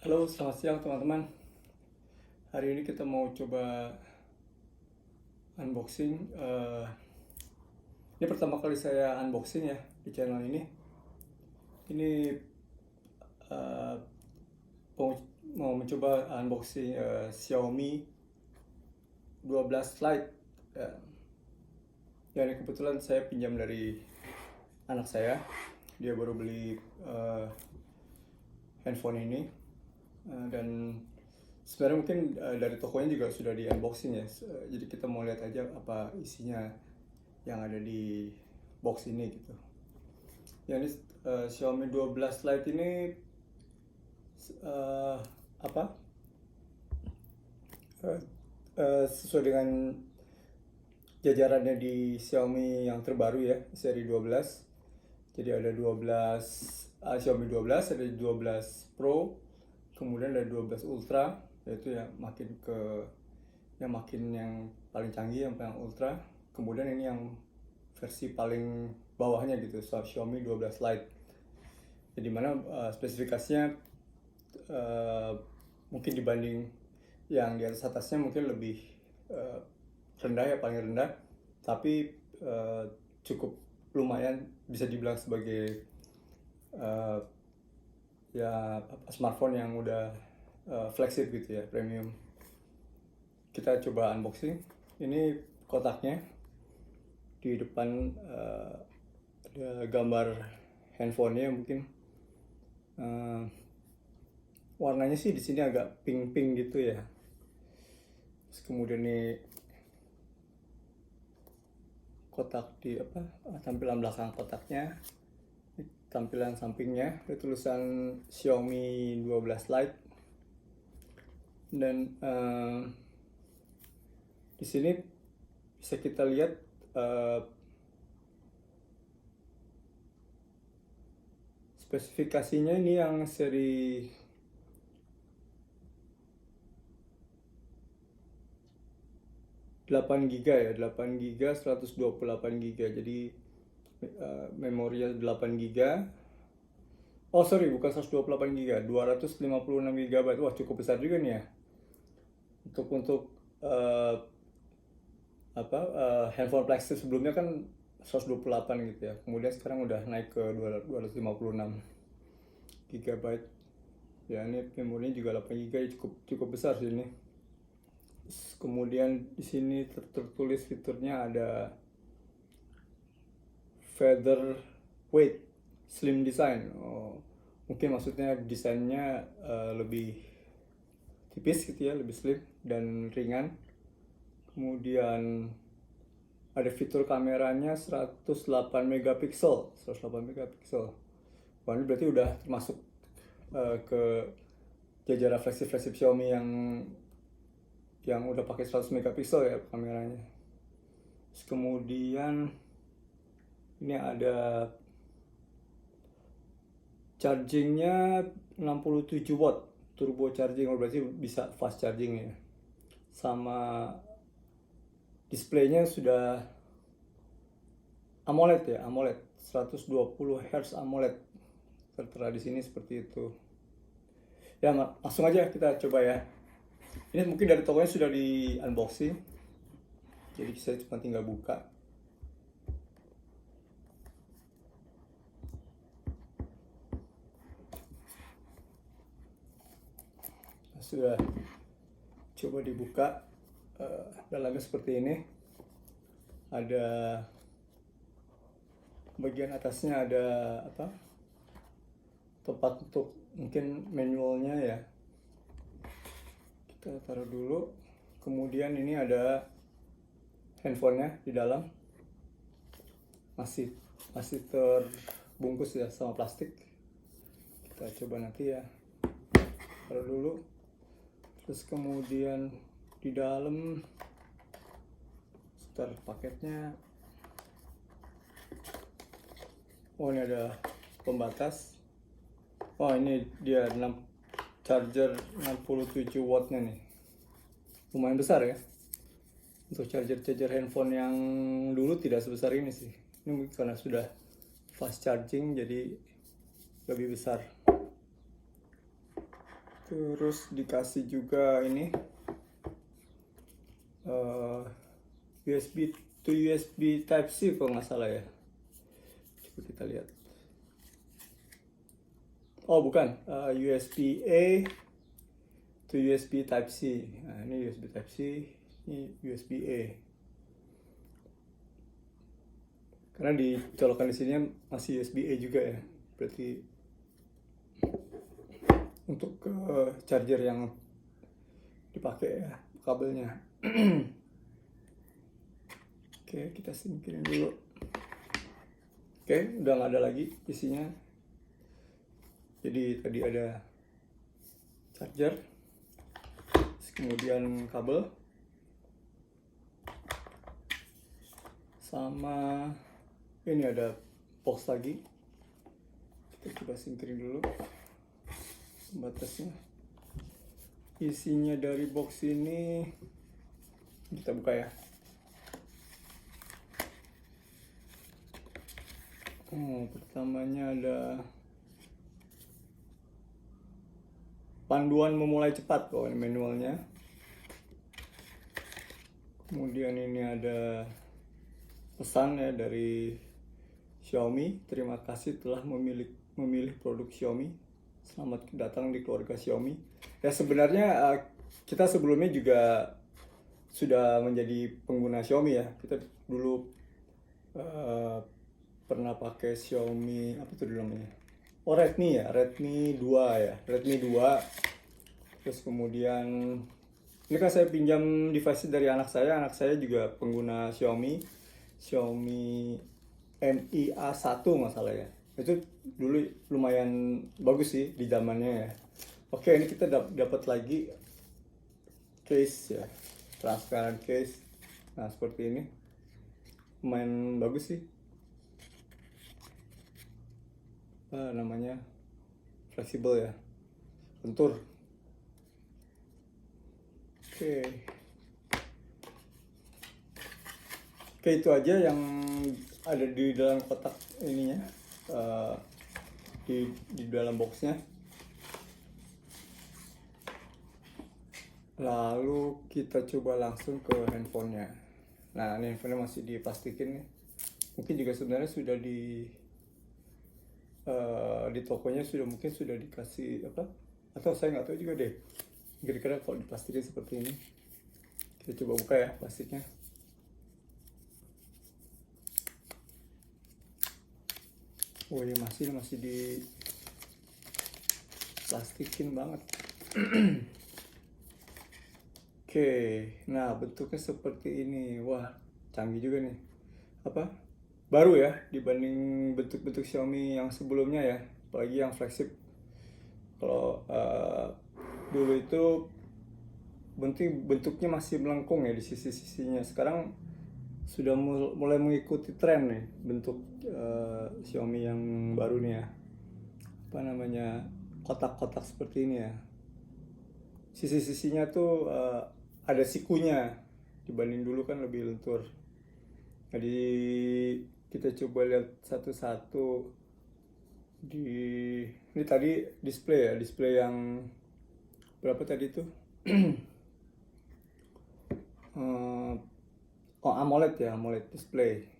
Halo, selamat siang teman-teman. Hari ini kita mau coba unboxing. Ini pertama kali saya unboxing ya di channel ini. Ini eh, mau mencoba unboxing Xiaomi 12 Lite. Ya, ya, ini kebetulan saya pinjam dari anak saya. Dia baru beli handphone ini. Dan sebenarnya mungkin dari tokonya juga sudah di unboxing ya. Jadi kita mau lihat aja apa isinya yang ada di box ini gitu. Ya, ini Xiaomi 12 Lite ini uh, apa? Sesuai dengan jajarannya di Xiaomi yang terbaru ya, seri 12. Jadi ada 12 Xiaomi 12, ada 12 Pro, kemudian ada 12 Ultra, yaitu yang paling canggih, yang paling ultra. Kemudian ini yang versi paling bawahnya gitu, Xiaomi 12 Lite. Jadi mana spesifikasinya mungkin dibanding yang di atasnya mungkin lebih rendah ya, paling rendah, tapi cukup lumayan bisa dibilang sebagai ya smartphone yang udah flagship gitu ya, premium. Kita coba unboxing. Ini kotaknya, di depan ada gambar handphonenya mungkin. Warnanya sih di sini agak pink-pink gitu ya. Terus kemudian nih kotak di tampilan belakang kotaknya, tampilan sampingnya ada tulisan Xiaomi 12 Lite. Dan di sini bisa kita lihat spesifikasinya. Ini yang seri 8 GB ya, 8 GB, 128 GB. Jadi memorinya 8 GB. Oh sorry, bukan 128 GB, 256 GB. Wah, cukup besar juga nih ya. Untuk handphone flagship sebelumnya kan 128 gitu ya. Kemudian sekarang udah naik ke 256 GB. Ya, ini memorinya juga 8 GB, cukup besar sih ini. Kemudian di sini tertulis fiturnya ada feather weight slim design. Mungkin maksudnya desainnya lebih tipis gitu ya, lebih slim dan ringan. Kemudian ada fitur kameranya 108 megapiksel. Wah, ini berarti udah termasuk ke jajaran flagship Xiaomi yang udah pakai 100 megapiksel ya kameranya. Terus kemudian ini ada chargingnya 67 watt turbo charging, berarti bisa fast charging ya. Sama displaynya sudah AMOLED ya, AMOLED 120 Hz AMOLED tertera di sini seperti itu. Ya, langsung aja kita coba ya. Ini mungkin dari tokonya sudah di unboxing, jadi saya cuma tinggal buka. Sudah coba dibuka. Dalamnya seperti ini. Ada bagian atasnya ada tempat untuk mungkin manualnya ya. Kita taruh dulu. Kemudian ini ada handphonenya di dalam, masih terbungkus ya sama plastik. Kita coba nanti ya, taruh dulu. Terus kemudian di dalam setelah paketnya, oh ini ada pembatas. Oh, ini dia charger 67 wattnya nih, lumayan besar ya. Untuk charger handphone yang dulu tidak sebesar ini sih. Ini mungkin karena sudah fast charging jadi lebih besar. Terus dikasih juga ini USB to USB Type C kalau nggak salah ya. Coba kita lihat. Oh bukan, USB A to USB Type C. Nah, ini USB Type C, ini USB A. Karena dicolokan di sini masih USB A juga ya. Berarti untuk charger yang dipakai ya kabelnya. Oke, kita singkirin dulu. Oke, udah nggak ada lagi isinya. Jadi tadi ada charger, kemudian kabel, sama ini ada box lagi. Kita coba singkirin dulu batasnya. Isinya dari box ini kita buka ya. Pertamanya ada panduan memulai cepat kok, manualnya. Kemudian ini ada pesan ya dari Xiaomi. Terima kasih telah memilih produk Xiaomi. Selamat datang di keluarga Xiaomi. Ya sebenarnya kita sebelumnya juga sudah menjadi pengguna Xiaomi ya. Kita dulu pernah pakai Xiaomi apa itu dulu namanya? Oh Redmi ya, Redmi 2 ya, Redmi 2. Terus kemudian ini kan saya pinjam device dari anak saya juga pengguna Xiaomi Mi A1 masalah ya. Itu dulu lumayan bagus sih di zamannya ya. Oke, ini kita dapat lagi case ya, transparent case. Nah seperti ini, lumayan bagus sih. Namanya fleksibel ya, lentur. Oke, itu aja yang ada di dalam kotak ininya, di dalam boxnya. Lalu kita coba langsung ke handphonenya. Nah ini handphonenya masih diplastikin nih. Mungkin juga sebenarnya sudah di tokonya mungkin sudah dikasih apa, atau saya nggak tahu juga deh kira-kira kalau diplastikin seperti ini. Kita coba buka ya plastiknya. Oh ya masih di plastikin banget. Oke, nah bentuknya seperti ini. Wah canggih juga nih, apa, baru ya dibanding bentuk-bentuk Xiaomi yang sebelumnya ya, apalagi yang flagship. Kalau dulu itu bentuknya masih melengkung ya di sisi-sisinya. Sekarang sudah mulai mengikuti tren nih bentuk Xiaomi yang baru nih ya, apa namanya, kotak-kotak seperti ini ya. Sisi-sisinya tuh ada sikunya, dibanding dulu kan lebih lentur. Jadi kita coba lihat satu-satu. Ini tadi display yang berapa tadi tuh? AMOLED ya, AMOLED display.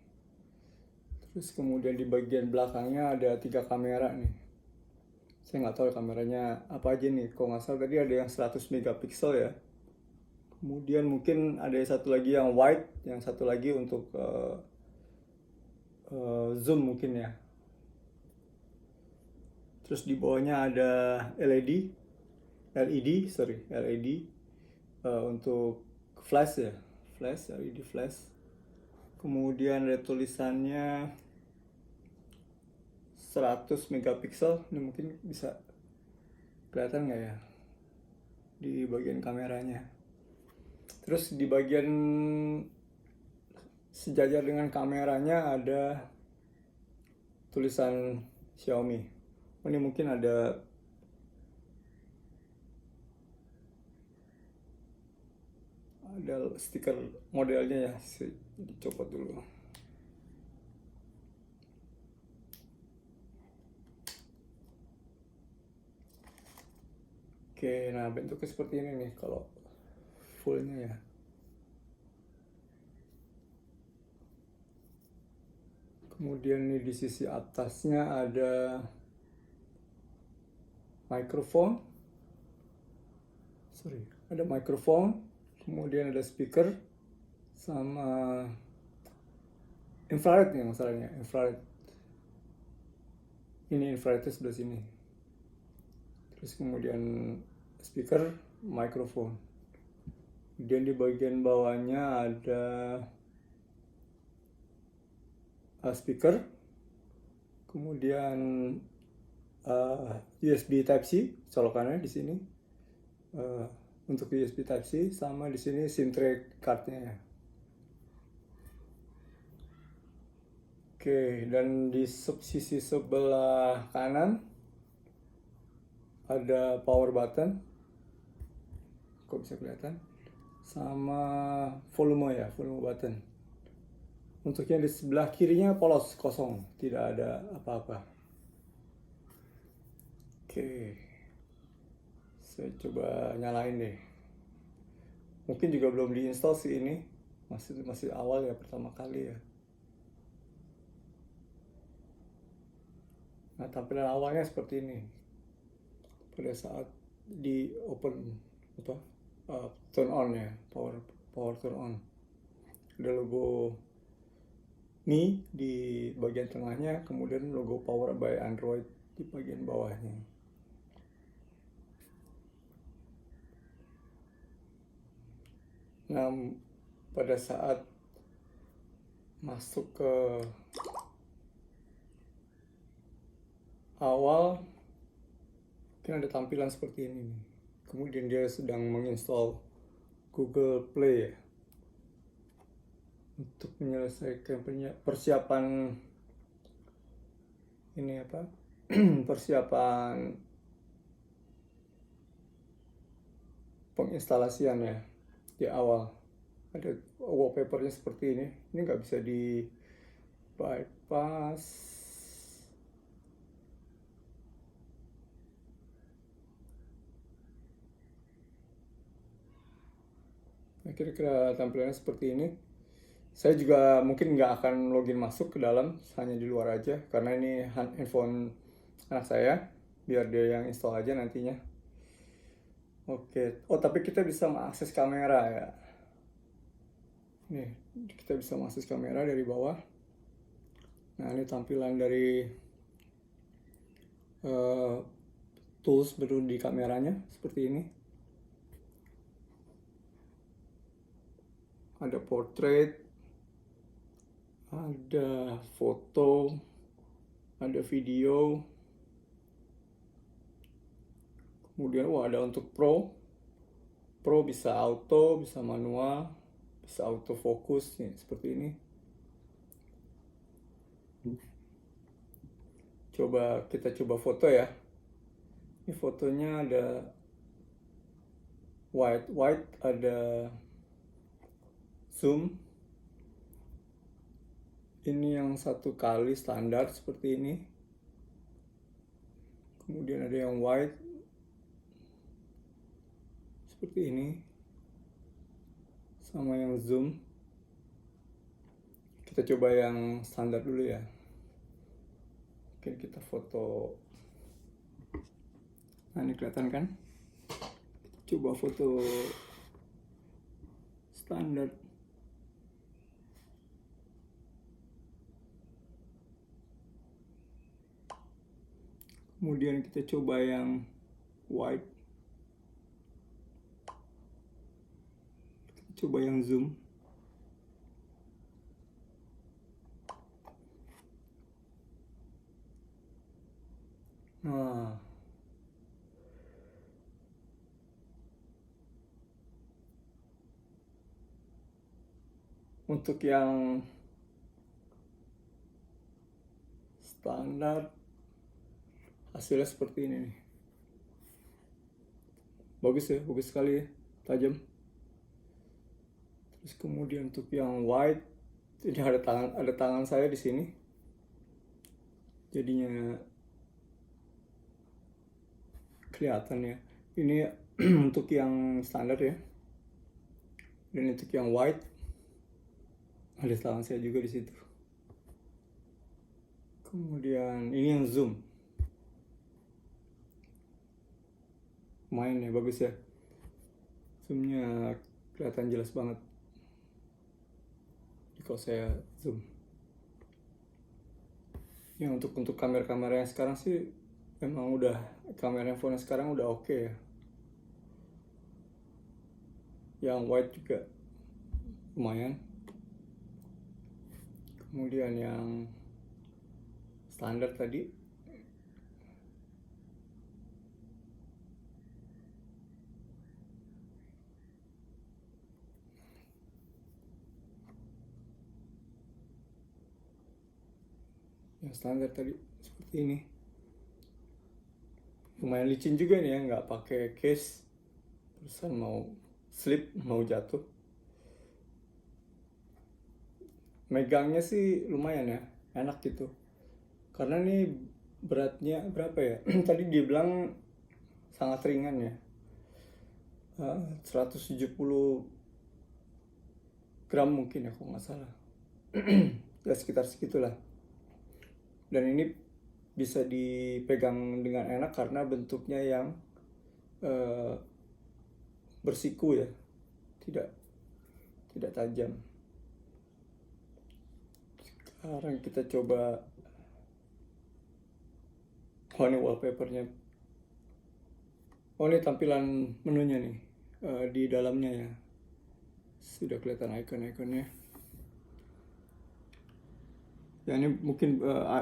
Terus kemudian di bagian belakangnya ada 3 kamera nih. Saya nggak tahu kameranya apa aja nih. Kalau nggak salah tadi ada yang 100 megapiksel ya. Kemudian mungkin ada satu lagi yang wide, yang satu lagi untuk zoom mungkin ya. Terus di bawahnya ada LED untuk flash ya, LED flash. Kemudian ada tulisannya 100 megapiksel. Ini mungkin bisa kelihatan nggak ya di bagian kameranya. Terus di bagian sejajar dengan kameranya ada tulisan Xiaomi. Ini mungkin ada stiker modelnya ya, saya dicopot dulu. Oke, nah bentuknya seperti ini nih kalau fullnya ya. Kemudian nih di sisi atasnya ada mikrofon. Ada mikrofon, kemudian ada speaker sama infrared nih masalahnya, infrared. Ini infrarednya sebelah sini. Terus kemudian speaker, mikrofon. Kemudian di bagian bawahnya ada speaker, kemudian USB Type-C colokannya di sini untuk USB Type-C, sama di sini SIM tray cardnya. Oke, dan di sisi sebelah kanan ada power button, kok bisa kelihatan, sama volume button. Untuk yang di sebelah kirinya polos, kosong, tidak ada apa-apa. Oke, saya coba nyalain deh. Mungkin juga belum diinstal sih ini, masih awal ya, pertama kali ya. Nah, tampilan awalnya seperti ini. Pada saat di open turn on ya, power turn on. Ada logo Mi di bagian tengahnya, kemudian logo Power by Android di bagian bawahnya. Nah, pada saat masuk ke awal, mungkin ada tampilan seperti ini. Kemudian dia sedang menginstall Google Play ya, untuk menyelesaikan persiapan ini persiapan penginstalasian ya di awal. Ada wallpapernya seperti ini nggak bisa di bypass. Nah, kira-kira tampilannya seperti ini. Saya juga mungkin nggak akan login masuk ke dalam, hanya di luar aja, karena ini handphone anak saya, biar dia yang install aja nantinya. Oke, tapi kita bisa mengakses kamera ya. Nih, kita bisa mengakses kamera dari bawah. Nah, ini tampilan dari tools menu di kameranya seperti ini. Ada portrait, ada foto, ada video. Kemudian ada untuk Pro bisa auto, bisa manual, bisa autofocus nih seperti ini. Kita coba foto ya. Ini fotonya ada wide, ada zoom. Ini yang 1 kali standar seperti ini. Kemudian ada yang wide seperti ini, sama yang zoom. Kita coba yang standar dulu ya. Oke, kita foto. Nah, ini kelihatan kan? Coba foto standar. Kemudian kita coba yang wide. Kita coba yang zoom. Nah, untuk yang standar hasilnya seperti ini nih. Bagus ya, bagus sekali ya, tajam. Terus kemudian untuk yang wide, ini ada tangan saya di sini. Jadinya kelihatan ya. Ini untuk yang standar ya, dan untuk yang wide ada tangan saya juga di situ. Kemudian ini yang zoom, lumayan ya, bagus ya, zoomnya kelihatan jelas banget kalau saya zoom. Ya untuk kamera yang sekarang sih emang udah, kamera handphone sekarang udah oke ya. Yang wide juga lumayan. Kemudian yang standar tadi seperti ini. Lumayan licin juga nih ya, nggak pakai case, terusan mau slip, mau jatuh. Megangnya sih lumayan ya, enak gitu. Karena nih beratnya berapa ya? Tadi dia bilang sangat ringan ya, 170 gram mungkin ya kalau nggak salah. Ya sekitar segitulah. Dan ini bisa dipegang dengan enak karena bentuknya yang bersiku ya, tidak tajam. Sekarang kita coba, oh ini wallpapernya, oh ini tampilan menunya nih, di dalamnya ya, sudah kelihatan icon-iconnya. Ya ini mungkin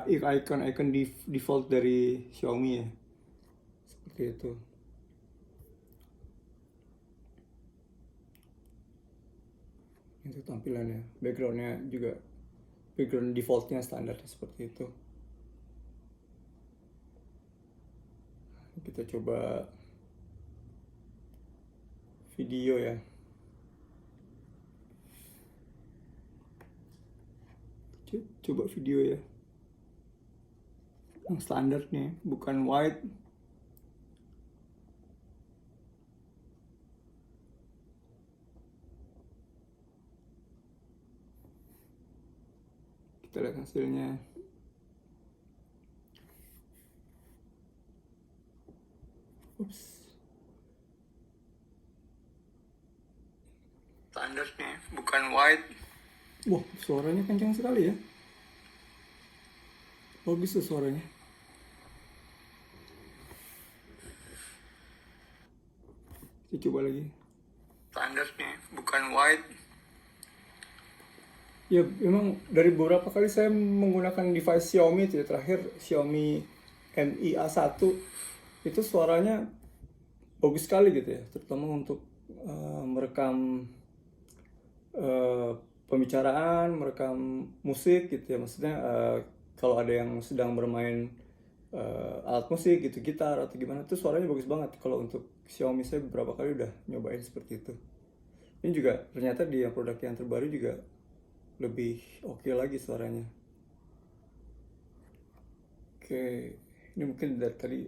icon default dari Xiaomi ya, seperti itu. Itu tampilannya, backgroundnya juga, background defaultnya standar seperti itu. Kita coba video ya. Coba video ya, yang standar nih, bukan wide. Kita lihat hasilnya. Ups. Standar nih, bukan wide. Wah, suaranya kencang sekali ya. Bagus tuh suaranya. Kita coba lagi. Standar nih, bukan wide. Ya memang dari beberapa kali saya menggunakan device Xiaomi itu ya, terakhir Xiaomi Mi A1 itu suaranya bagus sekali gitu ya, terutama untuk merekam pembicaraan, merekam musik gitu ya. Maksudnya kalau ada yang sedang bermain alat musik gitu, gitar atau gimana, tuh suaranya bagus banget. Kalau untuk Xiaomi saya beberapa kali udah nyobain seperti itu. Ini juga ternyata di produk yang terbaru juga lebih oke lagi suaranya. Oke, ini mungkin dari tadi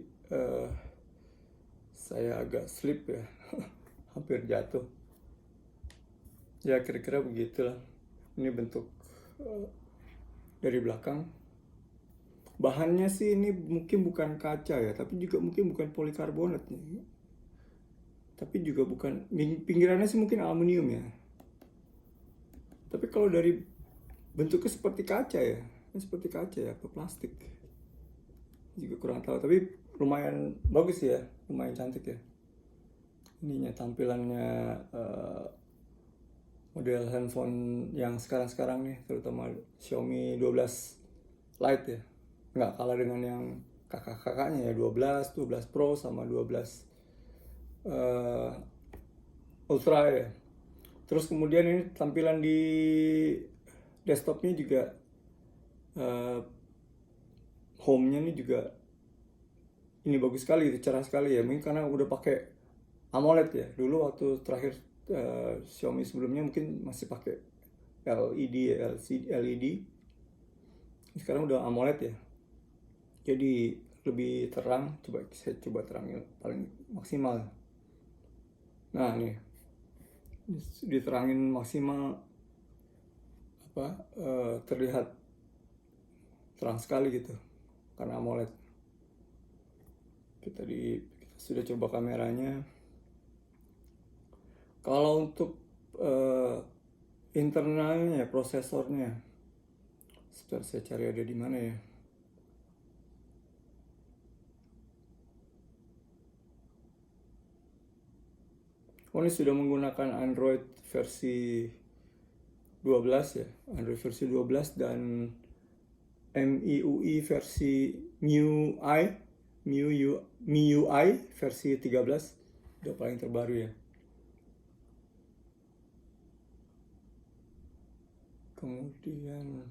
saya agak slip ya, hampir jatuh. Ya kira-kira begitulah. Ini bentuk dari belakang. Bahannya sih ini mungkin bukan kaca ya, tapi juga mungkin bukan polikarbonat nih. Tapi juga bukan, pinggirannya sih mungkin aluminium ya. Tapi kalau dari bentuknya seperti kaca ya, seperti kaca ya, atau plastik. Juga kurang tahu, tapi lumayan bagus ya, lumayan cantik ya. Ininya tampilannya model handphone yang sekarang-sekarang nih, terutama Xiaomi 12 Lite ya. Nggak kalah dengan yang kakak-kakaknya ya, 12 Pro sama 12 Ultra ya. Terus kemudian ini tampilan di desktopnya juga, home-nya ini juga ini bagus sekali, cerah sekali ya. Mungkin karena udah pakai AMOLED ya. Dulu waktu terakhir Xiaomi sebelumnya mungkin masih pakai LED. Sekarang udah AMOLED ya. Jadi lebih terang. Saya coba terangin paling maksimal. Nah nih diterangin maksimal terlihat terang sekali gitu karena AMOLED. Kita sudah coba kameranya. Kalau untuk internalnya, prosesornya, sebentar saya cari ada di mana ya. Oh, ini sudah menggunakan Android versi 12 ya, Android versi 12 dan MIUI versi MIUI versi 13, udah paling terbaru ya. Kemudian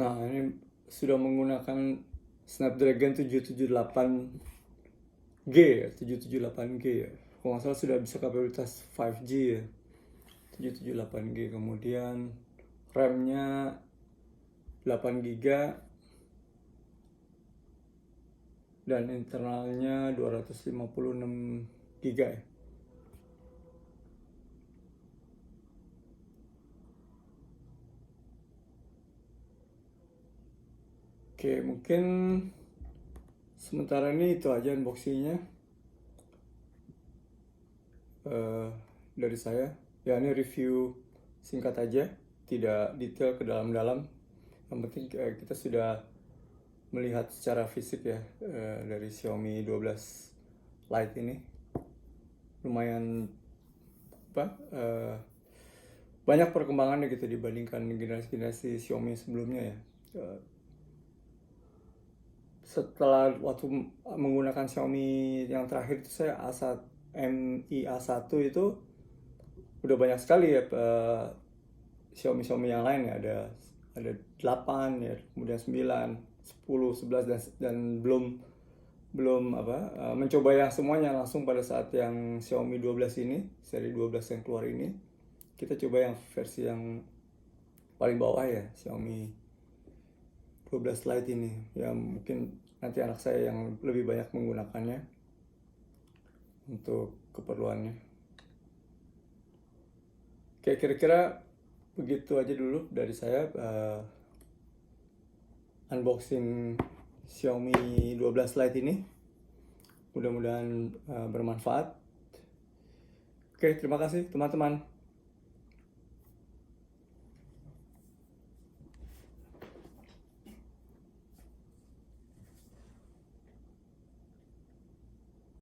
nah ini sudah menggunakan Snapdragon 778G ya, 778G ya. Kalau nggak salah sudah bisa kapabilitas 5G ya, 778G. Kemudian RAM-nya 8GB dan internalnya 256GB ya. Oke, mungkin sementara ini itu aja unboxingnya dari saya. Ya, ini review singkat aja, tidak detail ke dalam-dalam. Yang penting kita sudah melihat secara fisik ya dari Xiaomi 12 Lite ini. Lumayan banyak perkembangannya gitu dibandingkan generasi-generasi Xiaomi sebelumnya ya. Setelah waktu menggunakan Xiaomi yang terakhir itu saya Mi A1 itu udah banyak sekali ya Xiaomi yang lain ya, ada 8 ya, kemudian 9, 10, 11 dan belum mencoba yang semuanya langsung pada saat yang Xiaomi 12 ini, seri 12 yang keluar ini. Kita coba yang versi yang paling bawah ya, Xiaomi 12 Lite ini. Ya mungkin nanti anak saya yang lebih banyak menggunakannya untuk keperluannya. Oke, kira-kira begitu aja dulu dari saya unboxing Xiaomi 12 Lite ini. Mudah-mudahan bermanfaat. Oke, terima kasih teman-teman.